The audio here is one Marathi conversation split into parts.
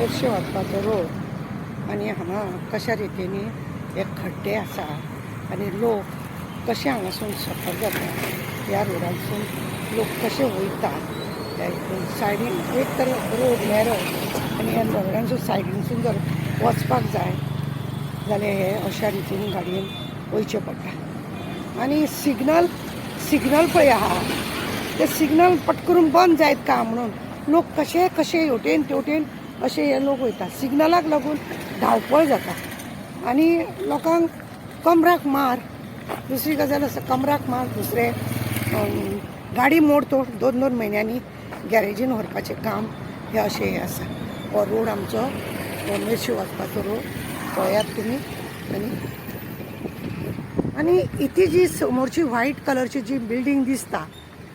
मेर्शे वचपाचो रोड आनी हांगा कशा रितीनी हे खड्डे आसा आनी लोक कशे हांगासून सफर जाता, ह्या रोडांसून लोक कशे वयता सायडीन एक तर रोड नॅरो आनी ह्या रोडांसून सायडीनसून जर वचपाक जाय जाल्यार हे अशा रितीन गाडयेन वयचें पडटा. आनी सिग्नल पळय आहा ते सिग्नल पट करून बंद जायत का म्हणून लोक कशे हेवटेन तेवटेन अशे हे लोक वयता. सिग्नलाक लागून धांवपळ जाता आनी लोकांक कमराक मार, दुसरी गजाल आसा कमराक मार, दुसरे गाडी मोडतोड 2-2 म्हयन्यांनी गॅरेजीन व्हरपाचें काम हे अशें हे आसा. हो रोड आमचो मेर्शे वचपाचो रोड पळयात तुमी. आनी इती जी समोरची व्हायट कलरची जी बिल्डींग दिसता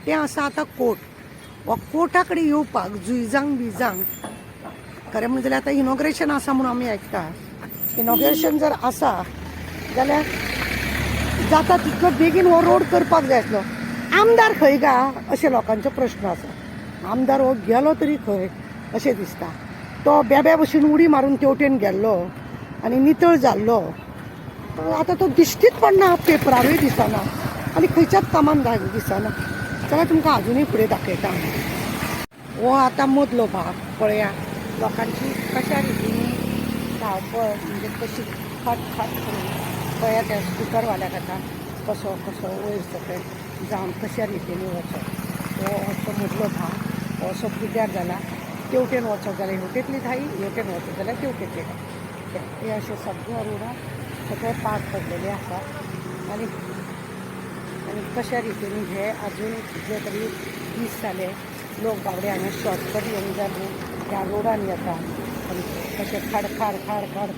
तें आसा आतां कोर्ट. हो कोर्टा कडेन येवपाक जुयजांक खरें म्हणजे जाल्यार आतां इनॉग्रेशन आसा म्हणून आमी आयकता. इनॉग्रेशन जर आसा जाल्यार जाता तितलो बेगीन हो रोड करपाक जाय आसलो. आमदार खंय गा अशे लोकांचो प्रश्न आसा. आमदार हो गेलो तरी खंय अशें दिसता. तो बेब्या भशेन उडी मारून तेवटेन गेल्लो आनी नितळ जाल्लो. आतां तो दिश्टीच पडना, पेपरारूय दिसना आनी खंयच्याच कामान दिसना. जाल्यार तुमकां आजुनूय फुडें दाखयता. हो आतां मदलो भाग पळया. लोकांची कशा रितीनी धांवपळ म्हणजे कशी खट करून पळया त्या स्कुटरवाल्याक आतां कसो वयर सकयल जावन कशा रितीनी वचप. हो असो मदलो भाग हो असो पिड्ड्यार जाला. तेवटेन वचप जाल्यार हेवटेंतली धाई, हेवटेन वचप जाल्यार तेवटेंतली धाई. हे अशे सगळ्या रोडार सगळे पाड पडलेले आसात. आनी कशा रितीनी हे आजून कितले तरी दीस जाले लोक बावडे हांगा शॉर्टकट येवन जाले ह्या रोडान येता आनी कशे खाड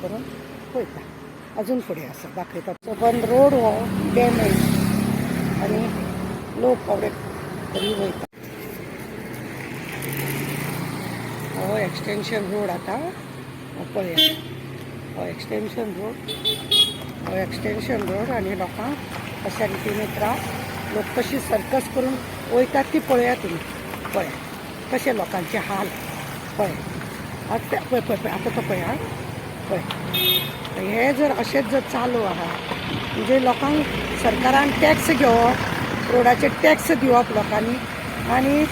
करून वयता. अजून फुडें आसा दाखयता. बंद रोड हो डॅमेज आनी लोक बावडे तरी वयता. हो एक्सटेंशन रोड आतां पळया. हो एक्सटेंशन रोड आनी लोकांक अशा रितीन लोक कशी सर्कस करून वयतात ती पळया तुमी. पळया कशे लोकांचे हाल पळय. पळय आतां तो पळया पळय. हे जर अशेंच जर चालू आहा म्हणजे लोकांक सरकारान टॅक्स घेवप, रोडाचे टॅक्स दिवप लोकांनी. आनी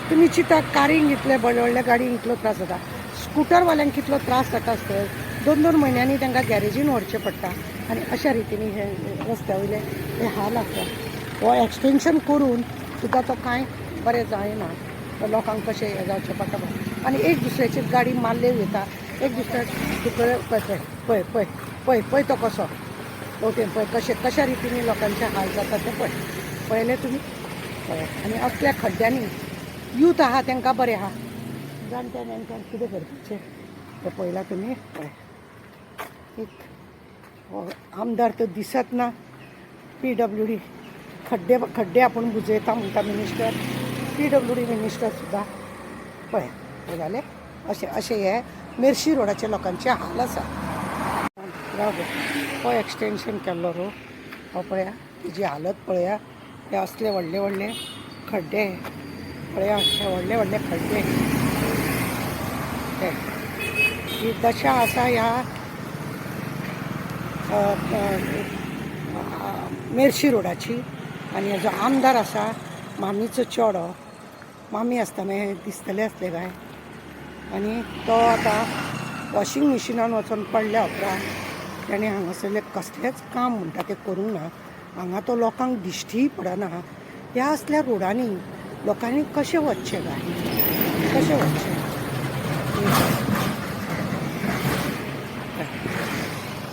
तुमी चिंता कारींक इतले व्हडल्या व्हडल्या गाडयेक इतलो त्रास जाता, स्कुटरवाल्यांक कितलो त्रास जाता आसतलो. 2-2 म्हयन्यांनी तांकां गॅरेजीन व्हरचें पडटा आनी अशा रितीनी हे रस्त्या वयले हे हाल आसा. हो एक्सटेंशन करून सुद्दां तो कांय बरें जायना. लोकांक कशें हें जावचें पडटा आनी एक दुसऱ्याची गाडी मारले वयता. एक दुसऱ्या पळय तो कसो वटेन पळय कशा रितीनी लोकांचे हाल जाता ते पळयले तुमी. पळयात आनी असल्या खड्ड्यांनी यूथ आहा तांकां बरें आहा, जाणट्या नेणट्यांक कितें करपाचें तें पळयलां तुमी. पळय आमदार तर दिसत ना. PWD खड्डे आपूण बुजयता म्हणटा मिनिस्टर. PWD मिनिस्टर सुद्दां पळय जालें. अशें हे मेर्शी रोडाचे लोकांचे हाल आसा. हो एक्सटेंशन केल्लो रोड हो पळया. तेजी हालत पळया. हे असले व्हडले खड्डे पळया. हे व्हडले खड्डे. ही दशा आसा ह्या मेर्शी रोडाची. आनी हेजो आमदार आसा मामीचो चेडो. मामी आसतना हे दिसतले आसले काय. आनी तो आतां वॉशिंग मिशिनान वचून पडल्या उपरांत ताणें हांगासरलें कसलेंच काम म्हणटा तें करूंक ना. हांगा तो लोकांक दिश्टीय पडना. ह्या असल्या रोडांनी लोकांनी कशें वचचें काय, कशें वचचें.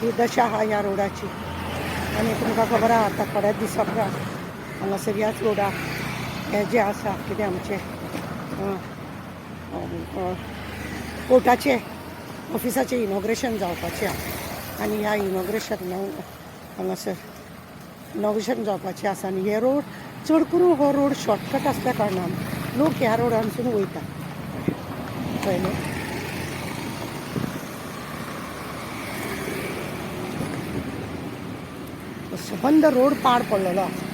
ही दशा आहा ह्या रोडाची. आनी तुमकां खबर आहा आतां थोड्या दिसा उपरांत हांगासर ह्याच रोडाक हें जें आसा कितें आमचें कोर्टाचें ऑफिसाचें इनॉग्रेशन जावपाचें आसा. आनी ह्या हांगासर इनॉग्रेशन जावपाचें आसा. आनी हे रोड चड करून हो रोड शॉर्टकट आसल्या कारणान लोक ह्या रोडांसून वयता. पळयलें सबंद रोड पाड पडलेलो आसा.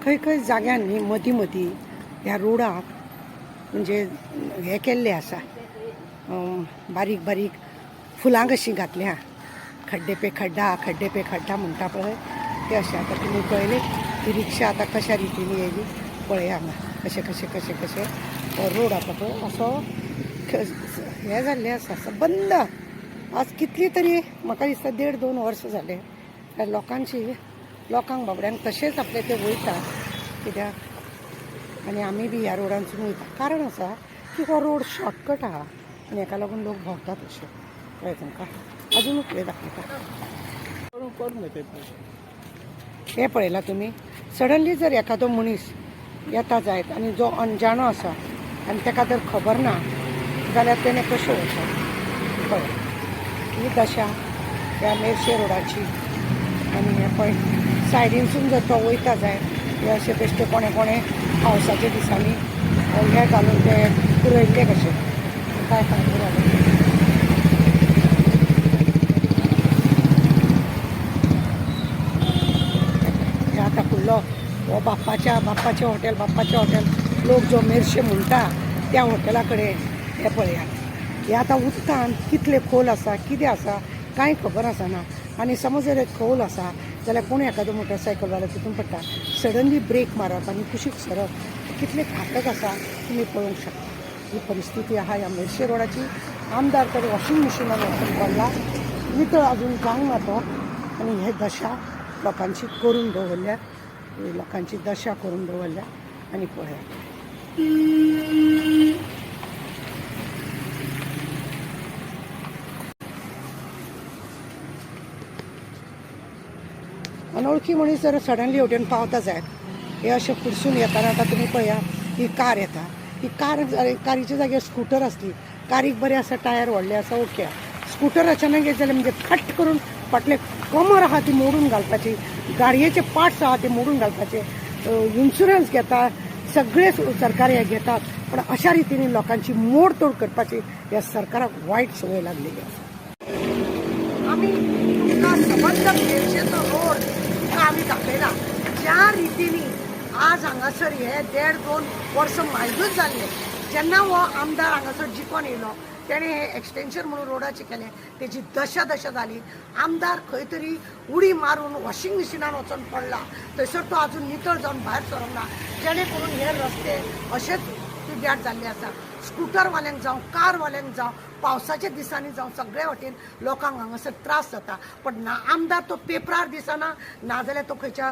खंय जाग्यांनी मदीं ह्या रोडाक म्हणजे हे केल्लें आसा, बारीक बारीक फुलां कशीं घातल्या, खड्डे पे खड्डा म्हणटा पळय ते अशें. आतां तुमी पळयलें ही रिक्षा आतां कशा रितीन येयली पळया हांगा कशें कशें कशें कशें हो रोड आतां पळय असो हें जाल्लें आसा, असो बंद. आज कितली तरी म्हाका दिसता 1.5-2 वर्सां जाले लोकांक बाबड्यांक तशेंच आपले ते वयता कित्याक आनी आमी बी ह्या रोडांसून वयता. कारण आसा की हो रोड शॉर्टकट आहा आनी हेका लागून लोक भोंवतात अशे. पळय तुमकां अजून कितें दाखयता हें पळयलां तुमी. सडनली जर एखादो मनीस येता जायत आनी जो अनजाणो आसा आनी ताका जर खबर ना जाल्यार तेणें कशें वचप. पळय ही दशा ह्या मेर्शे रोडाची. आनी हें पळय सायडीनसून जर तो वयता जायत हे अशे बेश्टे कोणे पावसाच्या दिसांनी हे घालून ते पुरयल्ले कशे काय सांगू लागले. हे आतां फुडलो हो बाप्पाचें हॉटेल लोक जो मेर्शे म्हणटा त्या हॉटेला कडेन हे पळया. हे आतां उदकान कितले खोल आसा कितें आसा कांय खबर आसना. आनी समज जर खोल आसा जाल्यार कोण एखादो मोटरसायकलवालो तितून पडटा, सडनली ब्रेक मारप आनी कुशीक सरप कितले घातक आसा तुमी पळोवंक शकता. ही परिस्थिती आहा ह्या मेर्शे रोडाची. आमदार तर वॉशिंग मशिनान वचून पडला, नितळ अजून जावंक ना तो. आनी हे दशा लोकांची करून दवरल्या, लोकांची दशा करून दवरल्या. आनी पळया अनवळखी मनीस जर सडनली हेवटेन पावता जायत हे अशें फुडसून येताना आतां तुमी पळया ही कार येता. ही कारीच्या जाग्यार स्कूटर आसली. कारीक बरें आसा, टायर व्हडले आसा, ओके. स्कूटर अचानक येत जाल्यार म्हणजे खट करून फाटले कमर आहा ती मोडून घालपाची, गाडयेचे पार्ट्स आहा ते मोडून घालपाचे, इन्शुरन्स घेता, सगळे सरकार हे घेतात. पण अशा रितीन लोकांची मोडतोड करपाची ह्या सरकाराक वायट संवय लागलेली आसा. आमी तुमकां सबंद मेर्शेचो रोड तुमकां आमी दाखयला. ज्या रितीनी आज हांगासर हे 1.5-2 वर्सां मागीर जाल्ले जेन्ना हो आमदार हांगासर जिखून येयलो तेणें हे एक्सटेन्शन म्हणून रोडाचें केलें, तेजी दशा जाली. आमदार खंय तरी उडी मारून वॉशिंग मशिनान वचून पडला, थंयसर तो आजून नितळ जावन भायर सरोंक ना. जेणे करून हे रस्ते अशेच पिड्ड्यार जाल्ले आसा. स्कूटरवाल्यांक जावं, कारवाल्यांक जावं, पावसाच्या दिसांनी जावं सगळे वटेन लोकांक हांगासर त्रास जाता. पण ना आमदार तो पेपरार दिसना, ना जाल्यार तो खंयच्या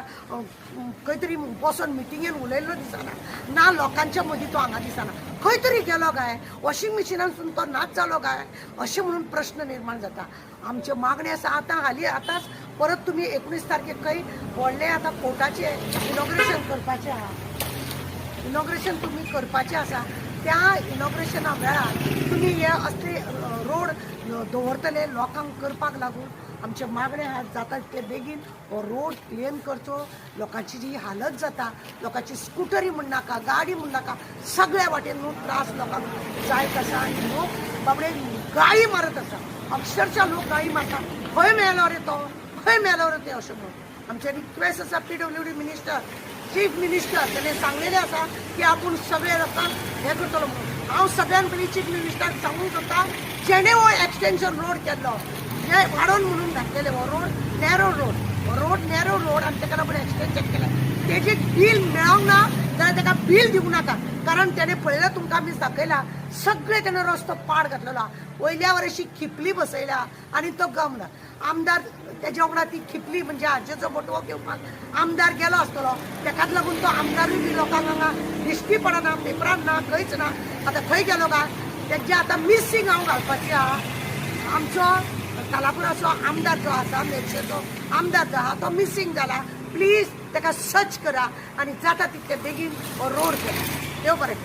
खंय तरी बसून मिटिंगेन उलयल्लो दिसना, ना लोकांच्या मदीं तो हांगा दिसना. खंय तरी गेलो काय, वॉशिंग मशिनानसून तो नाच जालो काय, अशें म्हणून प्रश्न निर्माण जाता. आमचे मागणी आसा आतांच परत तुमी 19 तारखेक खंय व्हडलें आतां कोर्टाचें इनॉग्रेशन करपाचें आहा. इनॉग्रेशन तुमी करपाचें आसा. त्या इनॉग्रेशना वेळार तुमी हे असले रोड दवरतले लोकांक करपाक लागून. आमचे मागणे आहात जाता तितले बेगीन हो रोड क्लियर करचो. लोकांची जी हालत जाता, लोकांची स्कूटरी म्हण नाका, गाडी म्हण नाका, सगळ्या वाटेन न्हू त्रास लोकांक जायत आसा. आनी लोक बाबडे गाळी मारत आसा, अक्षरशः लोक गाळी मारता. खंय मेलो रे तो, खंय मेलो रे ते अशें म्हणून. आमचे रिक्वेस्ट आसा PWD मिनिस्टर, चीफ मिनिस्टर तेणें सांगलेलें आसा की आपूण सगळे लोकांक हे करतलो म्हणून. हांव सगळ्यान पयलीं चीफ मिनिस्टराक सांगूंक सोदता, जेणे हो एक्सटेन्शन रोड केल्लो, हे वाडोवन म्हणून घातलेले हो रोड नॅरो रोड आनी ताका लागून एक्सटेन्शन केलें. तेजी बील मेळोंक ना जाल्यार ताका बील दिवंक नाका. कारण तेणें पळयला तुमकां आमी दाखयला सगळे तेणें रस्तो पाड घातलेलो. वयल्या वर्शी खिपली बसयल्या आनी तो गम ना. आमदार तेज्या वांगडा ती खिपली म्हणजे हाजेचो बटवो घेवपाक आमदार गेलो आसतलो. ताकाच लागून तो आमदारूय बी लोकांक हांगा दिश्टी पडना, पेपरान ना, खंयच ना. आतां खंय गेलो काय तेजे आतां मिसींग हांव घालपाची आहा. आमचो कालापुराचो आमदार जो आसा, मेर्शेचो आमदार जो आहा तो मिसींग जाला. प्लीज ताका सर्च करा आनी जाता तितले बेगीन हो रोड करा. देव बरें.